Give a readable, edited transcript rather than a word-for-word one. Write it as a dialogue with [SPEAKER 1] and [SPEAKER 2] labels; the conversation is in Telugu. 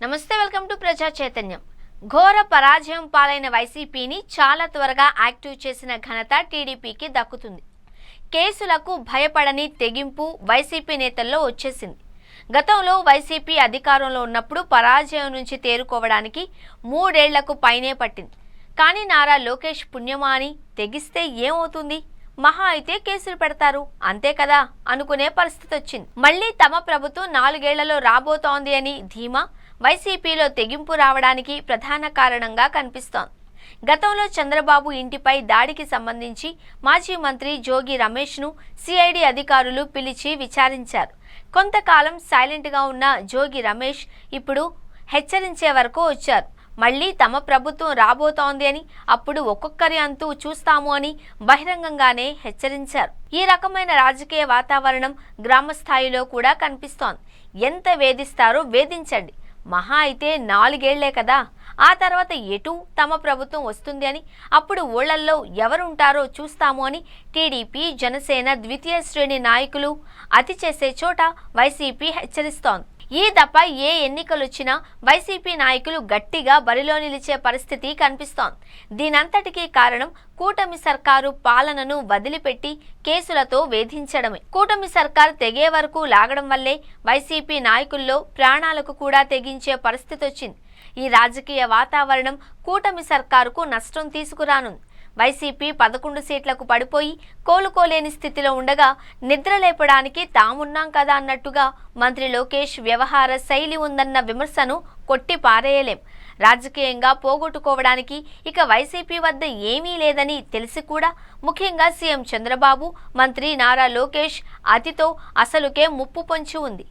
[SPEAKER 1] నమస్తే, వెల్కమ్ టు ప్రజా చైతన్యం. ఘోర పరాజయం పాలైన వైసీపీని చాలా త్వరగా యాక్టివ్ చేసిన ఘనత టీడీపీకి దక్కుతుంది. కేసులకు భయపడని తెగింపు వైసీపీ నేతల్లో వచ్చేసింది. గతంలో వైసీపీ అధికారంలో ఉన్నప్పుడు పరాజయం నుంచి తేరుకోవడానికి 3 ఏళ్లకు పైనే పట్టింది. కానీ నారా లోకేష్ పుణ్యమాని తెగిస్తే ఏమవుతుంది? మహా అయితే కేసులు పెడతారు, అంతే కదా అనుకునే పరిస్థితి వచ్చింది. మళ్లీ తమ ప్రభుత్వం 4 ఏళ్లలో రాబోతోంది అని ధీమా వైసీపీలో తెగింపు రావడానికి ప్రధాన కారణంగా కనిపిస్తోంది. గతంలో చంద్రబాబు ఇంటిపై దాడికి సంబంధించి మాజీ మంత్రి జోగి రమేష్ను సిఐడి అధికారులు పిలిచి విచారించారు. కొంతకాలం సైలెంట్గా ఉన్న జోగి రమేష్ ఇప్పుడు హెచ్చరించే వరకు వచ్చారు. మళ్లీ తమ ప్రభుత్వం రాబోతోంది అని, అప్పుడు ఒక్కొక్కరి అంతు చూస్తాము అని బహిరంగంగానే హెచ్చరించారు. ఈ రకమైన రాజకీయ వాతావరణం గ్రామ స్థాయిలో కూడా కనిపిస్తోంది. ఎంత వేధిస్తారో వేధించండి, మహా అయితే 4 ఏళ్లే కదా, ఆ తర్వాత ఎటు తమ ప్రభుత్వం వస్తుంది అని, అప్పుడు ఊళ్ళల్లో ఎవరుంటారో చూస్తాము అని టీడీపీ, జనసేన ద్వితీయ శ్రేణి నాయకులు అతి చేసే చోట వైసీపీ హెచ్చరిస్తోంది. ఈ దఫా ఏ ఎన్నికలొచ్చినా వైసీపీ నాయకులు గట్టిగా బరిలో నిలిచే పరిస్థితి కనిపిస్తోంది. దీనంతటికీ కారణం కూటమి సర్కారు పాలనను వదిలిపెట్టి కేసులతో వేధించడమే. కూటమి సర్కారు తెగే వరకు లాగడం వల్లే వైసీపీ నాయకుల్లో ప్రాణాలకు కూడా తెగించే పరిస్థితి వచ్చింది. ఈ రాజకీయ వాతావరణం కూటమి సర్కారుకు నష్టం తీసుకురానుంది. వైసీపీ 11 సీట్లకు పడిపోయి కోలుకోలేని స్థితిలో ఉండగా నిద్రలేపడానికి తామున్నాం కదా అన్నట్టుగా మంత్రి లోకేష్ వ్యవహార శైలి ఉందన్న విమర్శను కొట్టి పారేయలేం. రాజకీయంగా పోగొట్టుకోవడానికి ఇక వైసీపీ వద్ద ఏమీ లేదని తెలిసి కూడా ముఖ్యంగా సీఎం చంద్రబాబు, మంత్రి నారా లోకేష్ అతితో అసలుకే ముప్పు పొంచి ఉంది.